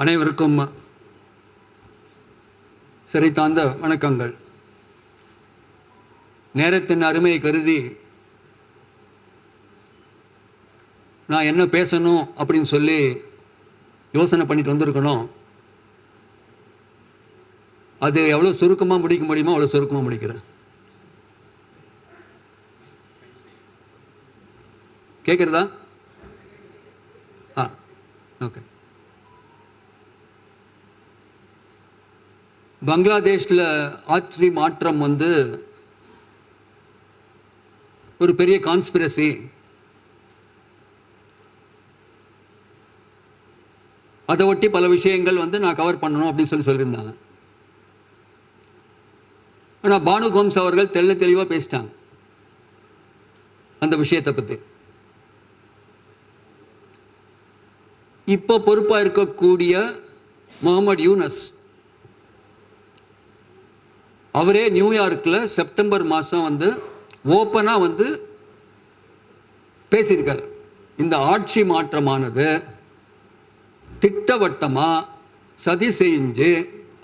அனைவருக்கும் சிறைத்தாழ்ந்த வணக்கங்கள். நேரத்தின் அருமையை கருதி நான் என்ன பேசணும் அப்படின்னு சொல்லி யோசனை பண்ணிட்டு வந்திருக்கணும். அது எவ்வளோ சுருக்கமாக முடிக்க முடியுமோ அவ்வளோ சுருக்கமாக முடிக்கிறேன். கேட்குறதா? ஓகே. பங்களாதேஷில் ஆட்சி மாற்றம் ஒரு பெரிய கான்ஸ்பிரசி. அதை ஒட்டி பல விஷயங்கள் நான் கவர் பண்ணணும் அப்படின்னு சொல்லியிருந்தாங்க. ஆனால் பானு கோம்ஸ் அவர்கள் தெளிவாக பேசிட்டாங்க அந்த விஷயத்தை பற்றி. இப்போ பொறுப்பாக இருக்கக்கூடிய முகமது யூனஸ் அவரே நியூயார்க்கில் செப்டம்பர் மாதம் ஓப்பனாக பேசியிருக்கார். இந்த ஆட்சி மாற்றமானது திட்டவட்டமாக சதி செஞ்சு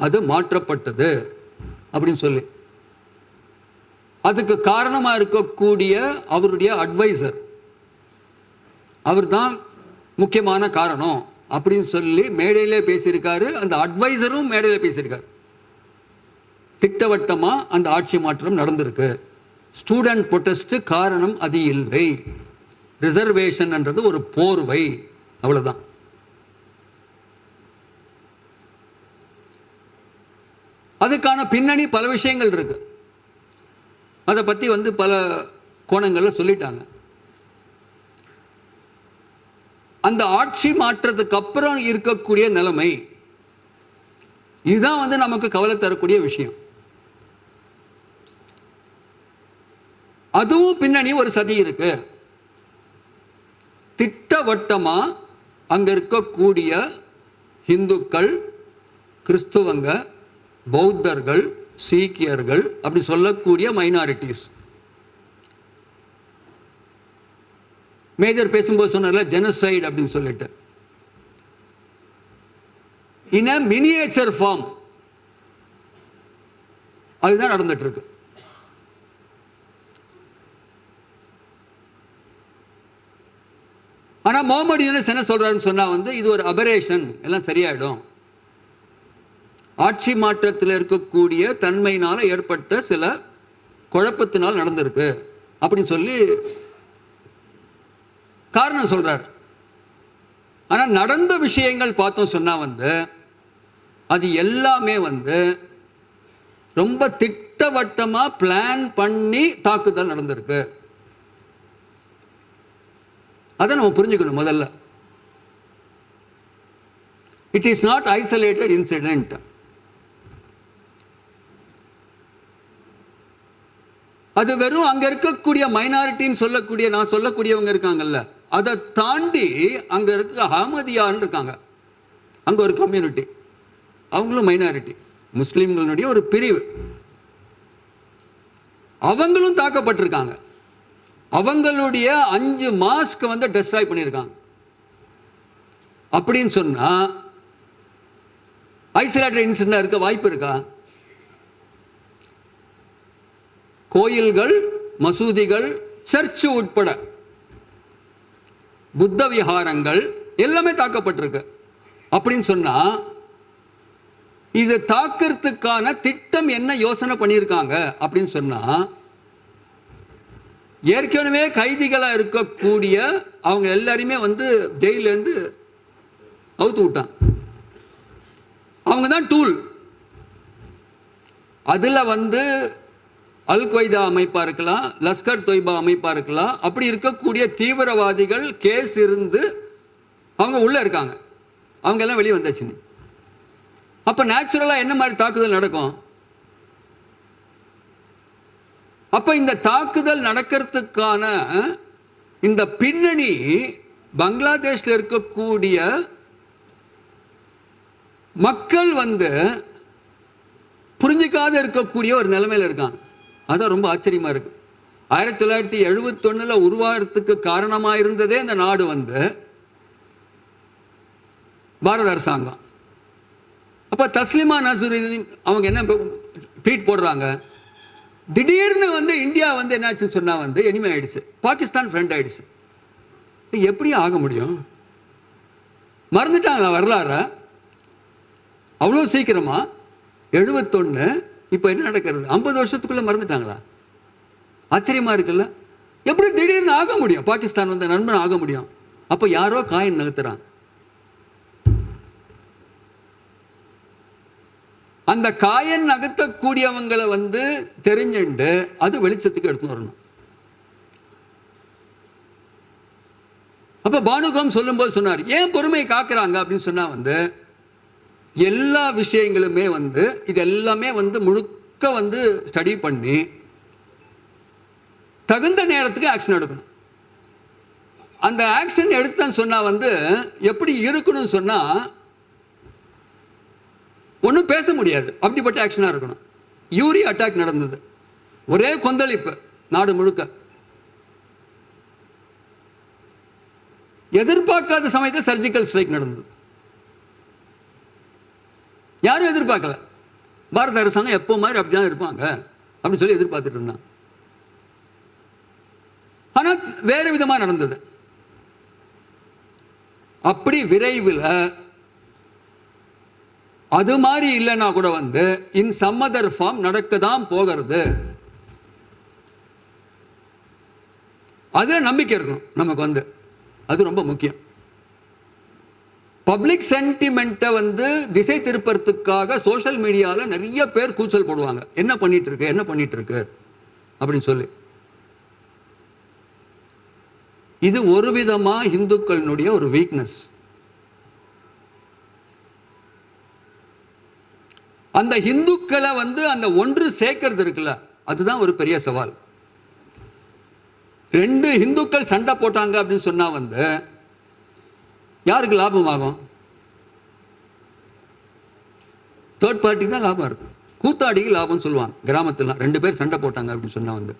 அது மாற்றப்பட்டது அப்படின்னு சொல்லி, அதுக்கு காரணமாக இருக்கக்கூடிய அவருடைய அட்வைசர் அவர் தான் முக்கியமான காரணம் அப்படின்னு சொல்லி மேடையிலே பேசியிருக்காரு. அந்த அட்வைசரும் மேடையில் பேசியிருக்காரு. திட்டவட்டமாக அந்த ஆட்சி மாற்றம் நடந்திருக்கு. ஸ்டூடெண்ட் ப்ரொட்டஸ்ட் காரணம் அது இல்லை. ரிசர்வேஷன் என்றது ஒரு போர்வை, அவ்வளோதான். அதுக்கான பின்னணி பல விஷயங்கள் இருக்கு. அதை பற்றி பல கோணங்களில் சொல்லிட்டாங்க. அந்த ஆட்சி மாற்றத்துக்கு அப்புறம் இருக்கக்கூடிய நிலைமை இதுதான் நமக்கு கவலை தரக்கூடிய விஷயம். அதுவும் பின்னணி ஒரு சதி இருக்கு. திட்டவட்டமா அங்க இருக்கக்கூடிய இந்துக்கள், கிறிஸ்துவங்க, பௌத்தர்கள், சீக்கியர்கள் அப்படி சொல்லக்கூடிய மைனாரிட்டிஸ். மேஜர் பேசும்போது சொன்னார்ல ஜெனசைட் அப்படின்னு சொல்லிட்டு, இன் a miniature form அதுதான் நடந்துட்டு இருக்கு. ஆனா முகமது யூனஸ் என்ன சொல்றாருன்னு சொன்னா இது ஒரு அபரேஷன், எல்லாம் சரியாயிடும். ஆட்சி மாற்றத்தில் இருக்கக்கூடிய தன்மையினால ஏற்பட்ட சில குழப்பத்தினால் நடந்திருக்கு அப்படின்னு சொல்லி காரணம் சொல்றார். ஆனா நடந்த விஷயங்கள் பார்த்தோம் சொன்னா அது எல்லாமே ரொம்ப திட்டவட்டமா பிளான் பண்ணி தாக்குதல் நடந்திருக்கு. அதை நம்ம புரிஞ்சுக்கணும். முதல்ல it is not isolated incident. அது வெறும் அங்க இருக்கக்கூடிய மைனாரிட்டின்னு சொல்லக்கூடிய நான் சொல்லக்கூடியவங்க இருக்காங்கல்ல, அதை தாண்டி அங்க இருக்க அஹமதியான்னு இருக்காங்க. அங்க ஒரு கம்யூனிட்டி, அவங்களும் மைனாரிட்டி, முஸ்லிம்களுடைய ஒரு பிரிவு, அவங்களும் தாக்கப்பட்டிருக்காங்க. அவங்களுடைய 5 மாஸ்க் டெஸ்ட்ராய் பண்ணியிருக்காங்க. அப்படின்னு சொன்னா ஐசோலேட்டட் இன்சிடென்ட் இருக்க வாய்ப்பு இருக்கா? கோயில்கள், மசூதிகள், சர்ச்சு உட்பட புத்த விஹாரங்கள் எல்லாமே தாக்கப்பட்டிருக்கு. அப்படின்னு சொன்னா இது தாக்கிறதுக்கான திட்டம் என்ன யோசனை பண்ணியிருக்காங்க அப்படின்னு சொன்னா, ஏற்கனவே கைதிகளாக இருக்கக்கூடிய அவங்க எல்லாருமே ஜெயிலேருந்து அவுத்து விட்டாங்க. அவங்க தான் டூல். அதில் அல் கொய்தா அமைப்பாக இருக்கலாம், லஷ்கர் தொய்பா அமைப்பாக இருக்கலாம், அப்படி இருக்கக்கூடிய தீவிரவாதிகள் கேஸ் இருந்து அவங்க உள்ளே இருக்காங்க. அவங்க எல்லாம் வெளியே வந்தாச்சு. அப்போ நேச்சுரலாக என்ன மாதிரி தாக்குதல் நடக்கும்? அப்போ இந்த தாக்குதல் நடக்கிறதுக்கான இந்த பின்னணி பங்களாதேஷில் இருக்கக்கூடிய மக்கள் புரிஞ்சிக்காத இருக்கக்கூடிய ஒரு நிலைமையில் இருக்காங்க. அதான் ரொம்ப ஆச்சரியமாக இருக்கு. 1971 உருவாகிறதுக்கு காரணமாக இருந்ததே இந்த நாடு வந்து பாரத அரசாங்கம். அப்போ தஸ்லிமா நஸ்ருதீன் அவங்க என்ன ட்வீட் போடுறாங்க, திடீர்னு வந்து இந்தியா வந்து என்னாச்சுன்னு சொன்னால் வந்து எனிமே ஆயிடுச்சு, பாகிஸ்தான் ஃப்ரெண்ட் ஆயிடுச்சு. எப்படி ஆக முடியும்? மறந்துட்டாங்களா வரலாற? அவ்வளோ சீக்கிரமா 71 இப்போ என்ன நடக்கிறது? 50 வருஷத்துக்குள்ள மறந்துட்டாங்களா? ஆச்சரியமா இருக்குல்ல. எப்படி திடீர்னு ஆக முடியும்? பாகிஸ்தான் வந்து நண்பன் ஆக முடியும்? அப்போ யாரோ காயின் நகர்த்துறாங்க. அந்த காயின் நகர்த்தக்கூடியவங்களை வந்து தெரிஞ்சுண்டு அது வெளிச்சத்துக்கு எடுத்து வரணும். அப்போ பானுகம் சொல்லும்போது சொன்னார், ஏன் பொறுமை காக்குறாங்க அப்படின்னு சொன்னா வந்து எல்லா விஷயங்களுமே வந்து இது எல்லாமே வந்து முழுக்க வந்து ஸ்டடி பண்ணி தகுந்த நேரத்துக்கு ஆக்ஷன் எடுக்கணும். அந்த ஆக்ஷன் எடுத்தேன்னு சொன்னா வந்து எப்படி இருக்கணும்னு சொன்னா ஒன்றும் பேச முடியாது, அப்படிப்பட்ட ஆக்ஷனாக இருக்கணும். யூரி அட்டாக் நடந்தது, ஒரே கொந்தளிப்பு நாடு முழுக்க. எதிர்பார்க்காத சமயத்தில் சர்ஜிக்கல் ஸ்ட்ரைக் நடந்தது. யாரும் எதிர்பார்க்கல. பாரத அரசாங்கம் எப்போ மாதிரி அப்படிதான் இருப்பாங்க அப்படின்னு சொல்லி எதிர்பார்த்துட்டு இருந்தாங்க. ஆனால் வேறு விதமாக நடந்தது. அப்படி விரைவில் அது மாதிரி இல்லைன்னா கூட வந்து இன் சம் அதர் ஃபார்ம் நடக்க தான் போகிறது. அதில் நம்பிக்கை இருக்கணும் நமக்கு வந்து, அது ரொம்ப முக்கியம். பப்ளிக் சென்டிமெண்ட்டை வந்து திசை திருப்பறதுக்காக சோஷியல் மீடியாவில் நிறைய பேர் கூச்சல் போடுவாங்க, என்ன பண்ணிட்டு இருக்கு என்ன பண்ணிட்டு இருக்கு அப்படின்னு சொல்லி. இது ஒரு விதமாக இந்துக்களினுடைய ஒரு வீக்னஸ். அந்த இந்துக்களை வந்து அந்த ஒன்று சேர்க்கிறது இருக்குல்ல, அதுதான் ஒரு பெரிய சவால். 2 இந்துக்கள் சண்டை போட்டாங்க அப்படின்னு சொன்னா வந்து யாருக்கு லாபம் ஆகும்? தேர்ட் பார்ட்டிக்கு தான் லாபம் இருக்கும். கூத்தாடிக்கு லாபம் சொல்லுவாங்க கிராமத்துல. 2 பேர் சண்டை போட்டாங்க அப்படின்னு சொன்னா வந்து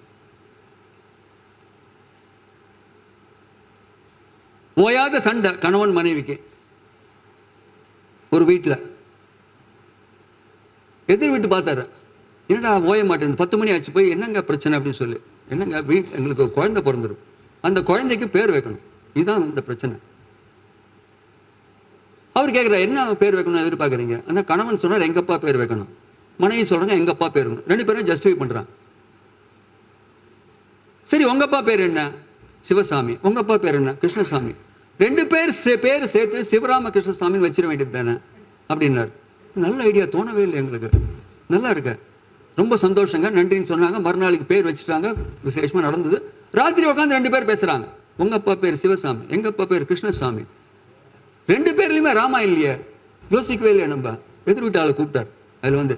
ஓயாத சண்டை கணவன் மனைவிக்கு ஒரு வீட்டில். எதிர் வீட்டு பார்த்தாரு, என்னடா ஓய மாட்டேன், 10 மணி ஆச்சு, போய் என்னங்க பிரச்சனை அப்படின்னு சொல்லி, என்னங்க எங்களுக்கு குழந்தை பிறந்துடும், அந்த குழந்தைக்கு பேர் வைக்கணும், இதுதான் இந்த பிரச்சனை. அவர் கேட்குறாரு, என்ன பேர் வைக்கணும் எதிர்பார்க்குறீங்க? அந்த கணவன் சொன்னார் எங்கப்பா பேர் வைக்கணும், மனைவி சொல்கிறாங்க எங்கப்பா பேர் வைக்கணும். 2 பேரும் ஜஸ்டிஃபை பண்ணுறாங்க. சரி உங்கப்பா பேர் என்ன? சிவசாமி. உங்கப்பா பேர் என்ன? கிருஷ்ணசாமி. 2 பேர் பேர் சேர்த்து சிவராம கிருஷ்ணசாமின்னு வச்சிட வேண்டியது தானே அப்படின்னாரு. நல்ல ஐடியா, தோணவே இல்லை எங்களுக்கு, நல்லா இருக்க, ரொம்ப சந்தோஷங்க, நன்றின்னு சொன்னாங்க. மறுநாளைக்கு பேர் வச்சுட்டாங்க, விசேஷமாக நடந்தது. ராத்திரி உட்காந்து 2 பேர் பேசுகிறாங்க, உங்கள் அப்பா பேர் சிவசாமி, எங்கள் அப்பா பேர் கிருஷ்ணசாமி. 2 பேர்லையுமே ராமா இல்லையே, யோசிக்கவே இல்லையா? நம்ம எதிர் வீட்டாளை கூப்பிட்டார். அதில் வந்து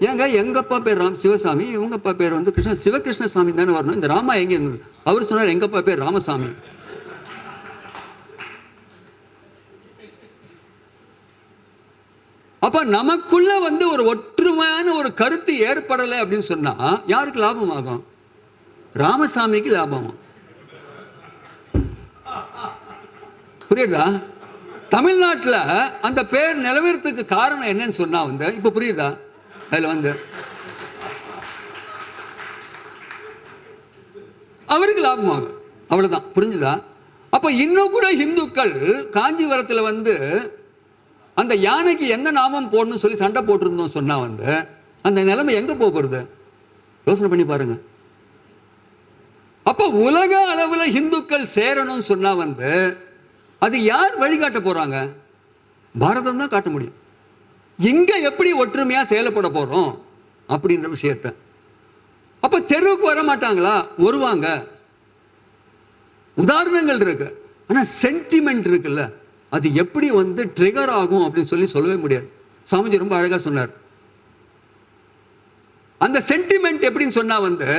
ஏங்க எங்கள் அப்பா பேர் சிவசாமி, உங்கள் அப்பா பேர் வந்து சிவகிருஷ்ணசாமி தானே வரணும், இந்த ராமா எங்கே இருந்தது? அவர் சொன்னார் எங்கள் அப்பா பேர் ராமசாமி. அப்ப நமக்குள்ள வந்து ஒரு ஒற்றுமையான ஒரு கருத்து ஏற்படலை அப்படின்னு சொன்னா யாருக்கு லாபம் ஆகும்? ராமசாமிக்கு லாபம். புரியுதா? தமிழ்நாட்டில் அந்த பேர் நிலவரத்துக்கு காரணம் என்னன்னு சொன்னா வந்து இப்ப புரியுதா? அதுல வந்து அவருக்கு லாபம் ஆகும், அவ்வளவுதான். புரிஞ்சுதா? அப்ப இன்னும் கூட இந்துக்கள் காஞ்சிபுரத்தில் வந்து அந்த யானைக்கு எந்த நாமம் போடணும்னு சொல்லி சண்டை போட்டிருந்தோம் சொன்னா வந்து அந்த நிலைமை எங்க போகிறது? யோசனை பண்ணி பாருங்க. அப்ப உலக அளவில் இந்துக்கள் சேரணும்னு சொன்னா வந்து அது யார் வழிகாட்ட போறாங்க? பாரதம் தான் காட்ட முடியும். இங்க எப்படி ஒற்றுமையா செயல்பட போறோம் அப்படின்ற விஷயத்த. அப்ப தெருவுக்கு வர மாட்டாங்களா? வருவாங்க. உதாரணங்கள் இருக்கு. ஆனா சென்டிமெண்ட் இருக்குல்ல, அது எப்படி வந்து ட்ரிகர் ஆகும் அப்படின்னு சொல்லவே முடியாது. சாமிஜி ரொம்ப அழகா சொன்னார். அந்த சென்டிமெண்ட் எப்படின்னு சொன்னா வந்து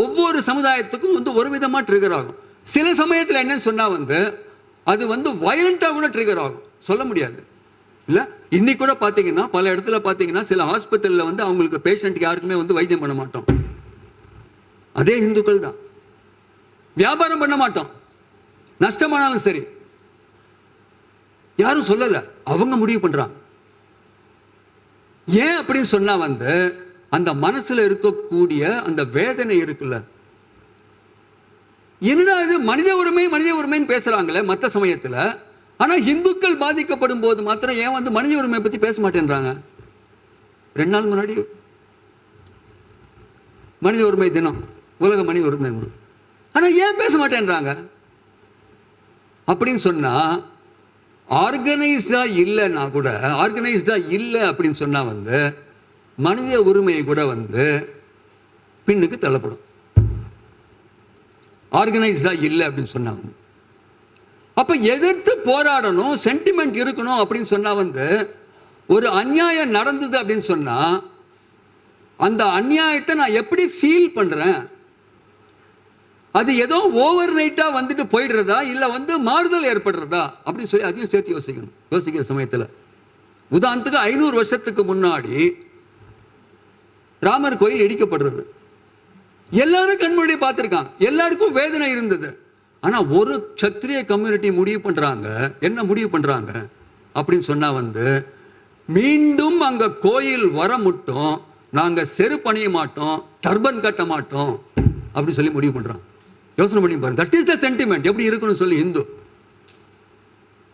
ஒவ்வொரு சமுதாயத்துக்கும் வந்து ஒரு விதமா ட்ரிகர் ஆகும். சில சமயத்தில் என்னன்னு சொன்னா வந்து அது வந்து வயலண்டா கூட ட்ரிகர் ஆகும், சொல்ல முடியாது இல்ல. இன்னைக்கு கூட பாத்தீங்கன்னா பல இடத்துல பாத்தீங்கன்னா சில ஹாஸ்பிட்டல்ல வந்து அவங்களுக்கு பேஷண்ட்டுக்கு யாருக்குமே வந்து வைத்தியம் பண்ண மாட்டோம். அதே இந்துக்கள் தான். வியாபாரம் பண்ண மாட்டோம், நஷ்டமானாலும் சரி. யாரும் சொல்லல, அவங்க முடிவு பண்றாங்க. ஏன் அப்படின்னு சொன்னா அந்த மனசுல இருக்கக்கூடிய அந்த வேதனை இருக்குல்ல, என்னடா இது மனித உரிமை மனித உரிமைன்னு பேசுறாங்களே மற்ற சமயத்துல, ஆனா இந்துக்கள் பாதிக்கப்படும் போது மாத்திரம் ஏன் மனித உரிமை பத்தி பேச மாட்டேன்றாங்க? 2 நாள் முன்னாடி மனித உரிமை தினம், உலக மனித உரிமை தினம், ஆனா ஏன் பேச மாட்டேன்றாங்க அப்படின்னு சொன்னா, ஆர்கனைஸ்டா இல்லைன்னா கூட, ஆர்கனைஸ்டா இல்லை அப்படின்னு சொன்னா மனித உரிமை கூட பின்னுக்கு தள்ளப்படும். ஆர்கனைஸ்டா இல்லை அப்படின்னு சொன்னா அப்ப எதிர்த்து போராடணும், சென்டிமெண்ட் இருக்கணும் அப்படின்னு சொன்னா ஒரு அநியாயம் நடந்தது அப்படின்னு சொன்னா அந்த அநியாயத்தை நான் எப்படி ஃபீல் பண்றேன், அது ஏதோ ஓவர் நைட்டா போயிடுறதா இல்ல மாறுதல் ஏற்படுறதா அப்படின்னு சொல்லி அதையும் சேர்த்து யோசிக்கணும். யோசிக்கிற சமயத்தில் உதாரணத்துக்கு 500 வருஷத்துக்கு முன்னாடி ராமர் கோயில் இடிக்கப்படுறது எல்லாரும் கண்முன்னாடி பார்த்திருக்காங்க, எல்லாருக்கும் வேதனை இருந்தது. ஆனா ஒரு சத்திரிய கம்யூனிட்டி முடிவு பண்றாங்க, என்ன முடிவு பண்றாங்க அப்படின்னு சொன்னா மீண்டும் அங்க கோயில் வர மட்டும் நாங்க செருப்பு அணிய மாட்டோம், டர்பன் கட்ட மாட்டோம் அப்படின்னு சொல்லி முடிவு பண்றாங்க. யோசனை பண்ணி பாருங்க, தட் இஸ் த சென்டிமெண்ட் எப்படி இருக்கணும் சொல்லி இந்து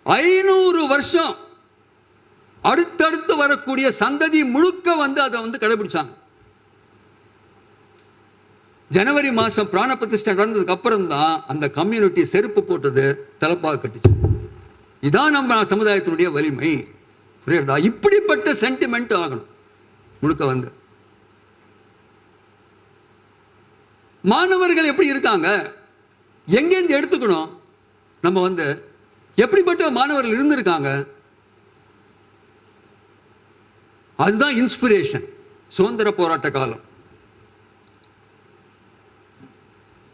500 வருஷம் அடுத்தடுத்து வரக்கூடிய சந்ததி முழுக்க அதை கடைபிடிச்சாங்க. ஜனவரி மாசம் பிராண பிரதிஷ்டை நடந்ததுக்கு அப்புறம் தான் அந்த கம்யூனிட்டி செருப்பு போட்டது தலப்பாக கட்டுச்சு. இதான் நம்ம சமுதாயத்தினுடைய வலிமை. புரியுறதா? இப்படிப்பட்ட சென்டிமெண்ட் ஆகணும் முழுக்க. மாணவர்கள் எப்படி இருக்காங்க, எங்கேருந்து எடுத்துக்கணும், நம்ம எப்படிப்பட்ட மாணவர்கள் இருந்திருக்காங்க, அதுதான் இன்ஸ்பிரேஷன். சுதந்திர போராட்ட காலம்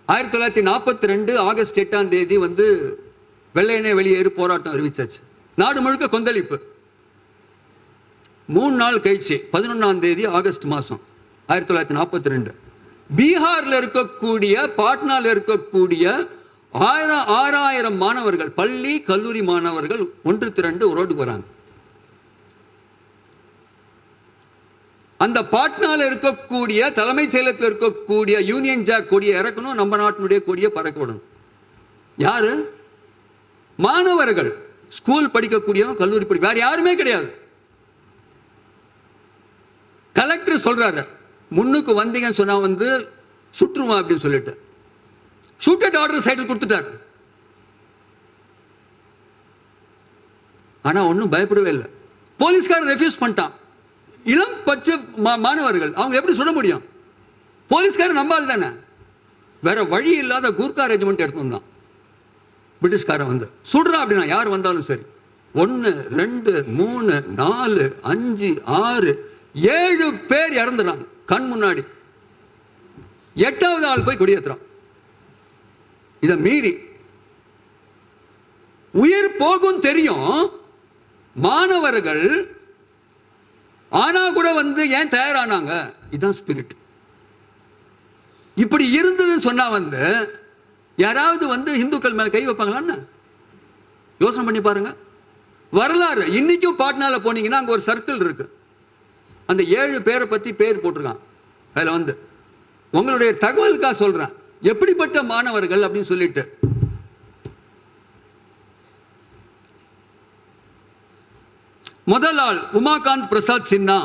1942 ஆகஸ்ட் 8ஆம் தேதி வெள்ளையனே வெளியேறு போராட்டம் அறிவிச்சாச்சு. நாடு முழுக்க கொந்தளிப்பு. 3 நாள் கழிச்சு 11ஆம் தேதி ஆகஸ்ட் மாதம் 1942 பீகார்ல இருக்கக்கூடிய பாட்னால இருக்கக்கூடிய 6000 மாணவர்கள், பள்ளி கல்லூரி மாணவர்கள் ஒன்று திரண்டு ஒரு ரோட்டுக்கு வராங்க. அந்த பாட்னால இருக்கக்கூடிய தலைமைச் செயலகத்தில் இருக்கக்கூடிய யூனியன் ஜாக் கொடியை இறக்கணும், நம்ம நாட்டினுடைய கொடியை பறக்க விடணும். யாரு? மாணவர்கள், ஸ்கூல் படிக்கக்கூடியவங்க, கல்லூரி படிக்க, வேற யாருமே கிடையாது. கலெக்டர் சொல்றாரு, முன்னுக்கு வந்தீங்கன்னு சொன்னா சுற்றுவான் அப்படின்னு சொல்லிட்டு ஷூட்டட் ஆர்டர் சைடில் கொடுத்துட்டாரு. ஆனா ஒன்றும் பயப்படவே இல்லை. போலீஸ்காரர் ரெஃப்யூஸ் பண்ணிட்டான். இளம் பச்சை மாணவர்கள், அவங்க எப்படி சுட முடியும்? போலீஸ்காரர் நம்பால் தானே. வேற வழி இல்லாத கூர்கா ரெஜிமெண்ட் எடுத்து வந்தான். பிரிட்டிஷ்காரன் சுடுறா அப்படின்னா யார் வந்தாலும் சரி, 1 2 3 4 5 6 7 பேர் இறந்துறாங்க கண் முன்னாடி. 8வது ஆள் போய் கொடியேற்றுறான். இதை மீறி உயிர் போகும் தெரியும் மாணவர்கள், ஆனா கூட ஏன் தயாரானாங்க? இதுதான் ஸ்பிரிட். இப்படி இருந்ததுன்னு சொன்னா யாராவது இந்துக்கள் மேல கை வைப்பாங்களான்னு யோசனை பண்ணி பாருங்க. வரலாறு இன்னைக்கும் பாட்னால போனீங்கன்னா அங்க ஒரு சர்க்கிள் இருக்கு, அந்த 7 பேரை பத்தி பேர் போட்டிருக்கான். அதுல உங்களுடைய தகவலுக்காக சொல்றேன், எப்படிப்பட்ட மாணவர்கள் அப்படின்னு சொல்லிட்டு. முதல் ஆள் உமாகாந்த் பிரசாத் சின்ஹா,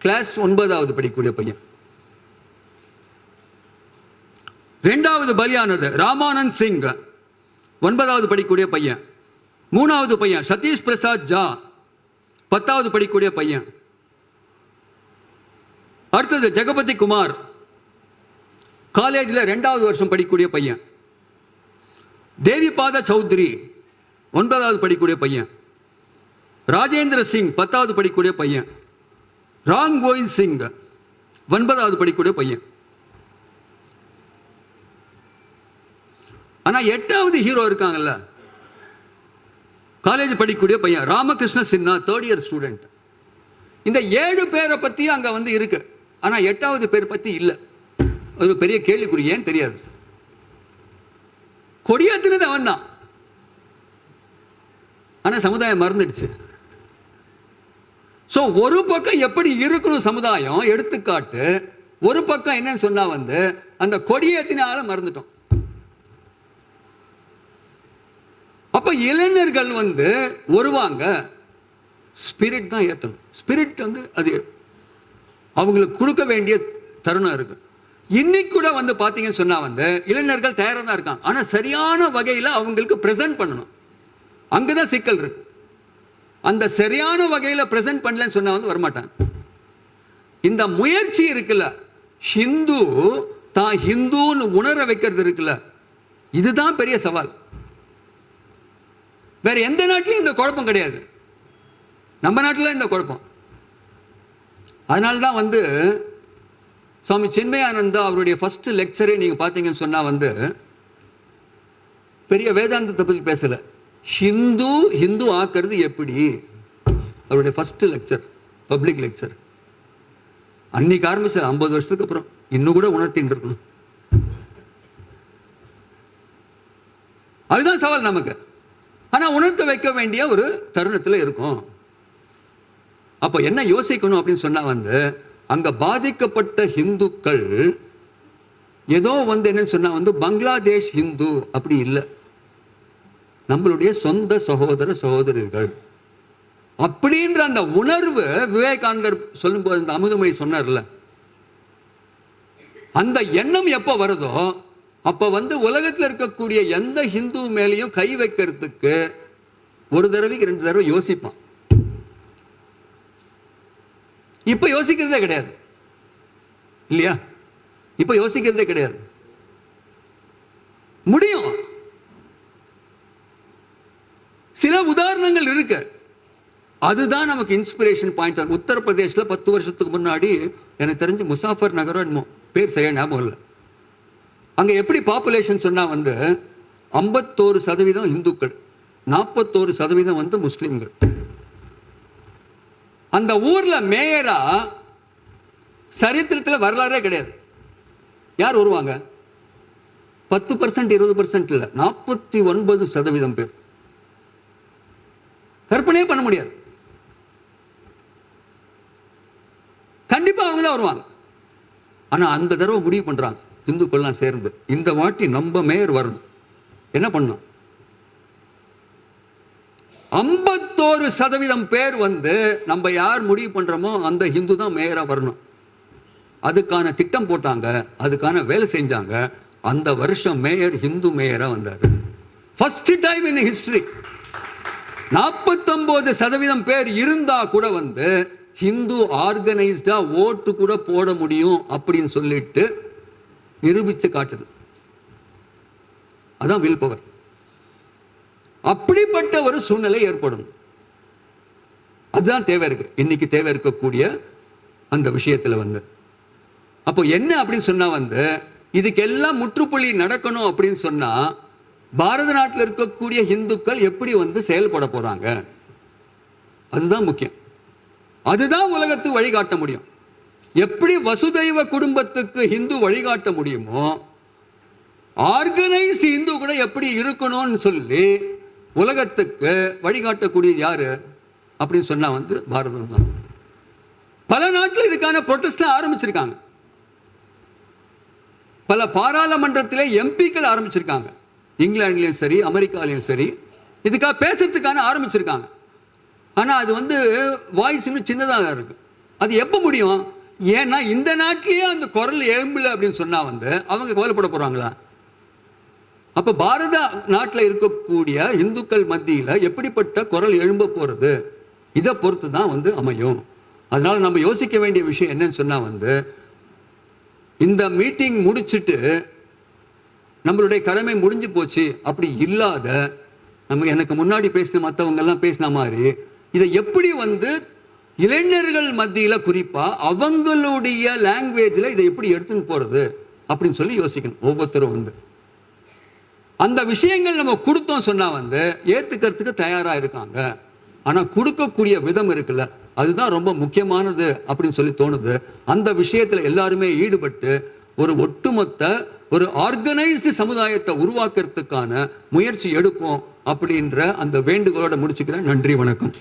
கிளாஸ் 9வது படிக்கக்கூடிய பையன். 2வது பலியானது ராமானந்த் சிங், 9வது படிக்கக்கூடிய பையன். 3வது பையன் சதீஷ் பிரசாத் ஜா, 10வது படிக்கக்கூடிய பையன். அடுத்தது ஜெகபதி குமார், காலேஜில் 2வது வருஷம் படிக்கக்கூடிய பையன். தேவிபாத சௌத்ரி, 9வது படிக்கக்கூடிய பையன். ராஜேந்திர சிங், 10வது படிக்கக்கூடிய பையன். ராம் கோவிந்த் சிங், 9வது படிக்கக்கூடிய பையன். ஆனா 8வது ஹீரோ இருக்காங்கல்ல, காலேஜ் படிக்கக்கூடிய பையன் Ramakrishna Sinha, 3rd year student. இந்த 7 பேரை பத்தி அங்க இருக்கு, ஆனா 8வது பேர் பத்தி இல்லை. ஒரு பெரிய கேள்விக்குறி. ஏன் தெரியாது. கொடியேற்றினது அவன் தான். ஆனா சமுதாயம் மறந்துடுச்சு. சோ ஒரு பக்கம் எப்படி இருக்கணும் சமுதாயம், எடுத்துக்காட்டு. ஒரு பக்கம் என்னன்னு சொன்னா அந்த கொடியேற்றினால மறந்துட்டோம். அப்ப இளைஞர்கள் வருவாங்க, ஸ்பிரிட் தான் ஏற்றணும். ஸ்பிரிட் அது அவங்களுக்கு கொடுக்க வேண்டிய தருணம் இருக்கு. இன்னைக்கு கூட பாத்தீங்கன்னு சொன்னா இளைஞர்கள் தயாரா தான் இருக்காங்க. ஆனா சரியான வகையில அவங்களுக்கு பிரசன்ட் பண்ணணும். அங்கதான் சிக்கல் இருக்கு. அந்த சரியான வகையில பிரசன்ட் பண்ணலன்னு சொன்னா வரமாட்டாங்க. இந்த முயற்சி இருக்குல்ல, ஹிந்து தான் ஹிந்துன்னு உணர வைக்கிறது இருக்குல்ல, இதுதான் பெரிய சவால். வேற எந்த நாட்டிலும் இந்த குழப்பம் கிடையாது, நம்ம நாட்டில் இந்த குழப்பம். அதனால்தான் சுவாமி சின்மயானந்தா அவருடைய ஃபர்ஸ்ட் லெக்சரே நீங்க பார்த்தீங்கன்னு சொன்னா பெரிய வேதாந்தத்தை பற்றி பேசல, ஹிந்து ஆக்கிறது எப்படி. அவருடைய ஃபர்ஸ்ட் லெக்சர், பப்ளிக் லெக்சர். அன்னைக்கு ஆரம்பிச்ச 50 வருஷத்துக்கு அப்புறம் இன்னும் கூட உணர்த்திட்டு இருக்கணும். அதுதான் சவால் நமக்கு. ஆனா உணர்த்த வைக்க வேண்டிய ஒரு தருணத்தில் இருக்கும். அப்ப என்ன யோசிக்கணும் அப்படின்னு சொன்னா அங்க பாதிக்கப்பட்ட ஹிந்துக்கள் ஏதோ என்னன்னு சொன்னா பங்களாதேஷ் ஹிந்து அப்படி இல்லை, நம்மளுடைய சொந்த சகோதர சகோதரிகள் அப்படின்ற அந்த உணர்வு விவேகானந்தர் சொல்லும்போது அந்த அமுதமொழி சொன்னார்ல, அந்த எண்ணம் எப்ப வருதோ அப்ப உலகத்தில் இருக்கக்கூடிய எந்த ஹிந்து மேலேயும் கை வைக்கிறதுக்கு ஒரு தடவைக்கு 2 தடவை யோசிப்பான். இப்ப யோசிக்கிறதே கிடையாது இல்லையா? இப்ப யோசிக்கிறதே கிடையாது. முடியும். சில உதாரணங்கள் இருக்கு. அதுதான் நமக்கு இன்ஸ்பிரேஷன் பாயிண்ட். உத்தரப்பிரதேசில் 10 வருஷத்துக்கு முன்னாடி எனக்கு தெரிஞ்சு முசாஃபர் நகரோ என்னமோ, பேர் சரியா ஞாபகம் இல்லை. அங்க எப்படி பாப்புலேஷன் சொன்னா 51% இந்துக்கள், 41% முஸ்லிம்கள். அந்த ஊர்ல மேயரா சரித்திரத்தில் வரலாறே கிடையாது. யார் வருவாங்க? 10% 20% இல்ல, 49% பேர். கற்பனையே பண்ண முடியாது. கண்டிப்பா அவங்க தான் வருவாங்க. ஆனா அந்த தடவை முடிவு பண்றாங்க இந்துக்கள்லாம் சேர்ந்து, இந்த வாட்டி நம்ம மேயர் வரணும். என்ன பண்ணோம்? 51% பேர் நம்ம யார் முடிவு பண்றோமோ அந்த ஹிந்து தான் மேயரா வரணும். அதுக்கான திட்டம் போட்டாங்க, அதுக்கான வேலை செஞ்சாங்க. அந்த வருஷம் மேயர் ஹிந்து மேயரா வந்தாரு. First time in history. 49% பேர் இருந்தா கூட ஹிந்து ஆர்கனைஸ்டா ஓட்டு கூட போட முடியும் அப்படின்னு சொல்லிட்டு நிரூபிச்சு காட்டுது. அதான் வில் பவர். அப்படிப்பட்ட ஒரு சூழ்நிலை ஏற்படும். அதுதான் தேவை இருக்கு இன்னைக்கு, தேவை இருக்கக்கூடிய அந்த விஷயத்துல அப்போ என்ன அப்படின்னு சொன்னா இதுக்கெல்லாம் முற்றுப்புள்ளி நடக்கணும் அப்படின்னு சொன்னா பாரத நாட்டில் இருக்கக்கூடிய இந்துக்கள் எப்படி செயல்பட போறாங்க, அதுதான் முக்கியம். அதுதான் உலகத்துக்கு வழிகாட்ட முடியும். எப்படி வசுதைவ குடும்பத்துக்கு ஹிந்து வழிகாட்ட முடியுமோ, ஆர்கனைஸ்ட் இந்து கூட எப்படி இருக்கணும்னு சொல்லி உலகத்துக்கு வழிகாட்டக்கூடிய யாரு அப்படின்னு சொன்னா பாரதம் தான். பல நாட்டில் இதுக்கான ப்ரொட்டஸ்ட் ஆரம்பிச்சிருக்காங்க. பல பாராளுமன்றத்திலே எம்பிக்கள் ஆரம்பிச்சிருக்காங்க. இங்கிலாந்துலயும் சரி, அமெரிக்காலையும் சரி, இதுக்காக பேசுறதுக்கான ஆரம்பிச்சிருக்காங்க. ஆனா அது வாய்ஸ் இன்னும் சின்னதாக இருக்கு. அது எப்ப முடியும்? ஏன்னா இந்த நாட்டிலேயே அந்த குரல் எழும்பல அப்படின்னு சொன்னா அவங்க கவலைப்பட போறாங்களா? அப்ப பாரத நாட்டில் இருக்கக்கூடிய இந்துக்கள் மத்தியில் எப்படிப்பட்ட குரல் எழும்ப போறது, இதை பொறுத்து தான் அமையும். அதனால நம்ம யோசிக்க வேண்டிய விஷயம் என்னன்னு சொன்னா இந்த மீட்டிங் முடிச்சுட்டு நம்மளுடைய கடமை முடிஞ்சு போச்சு அப்படி இல்லாத, நம்ம எனக்கு முன்னாடி பேசின மற்றவங்க எல்லாம் பேசின மாதிரி இதை எப்படி இளைஞர்கள் மத்தியில் குறிப்பா அவங்களுடைய லாங்குவேஜ்ல இதை எப்படி எடுத்துன்னு போறது அப்படின்னு சொல்லி யோசிக்கணும். ஒவ்வொருத்தரும் அந்த விஷயங்கள் நம்ம கொடுத்தோம் சொன்னா ஏத்துக்கிறதுக்கு தயாரா இருக்காங்க. ஆனா கொடுக்கக்கூடிய விதம் இருக்குல்ல, அதுதான் ரொம்ப முக்கியமானது அப்படின்னு சொல்லி தோணுது. அந்த விஷயத்துல எல்லாருமே ஈடுபட்டு ஒரு ஒட்டுமொத்த ஒரு ஆர்கனைஸ்டு சமுதாயத்தை உருவாக்குறதுக்கான முயற்சி எடுப்போம் அப்படின்ற அந்த வேண்டுகோளோட முடிச்சுக்கிறேன். நன்றி, வணக்கம்.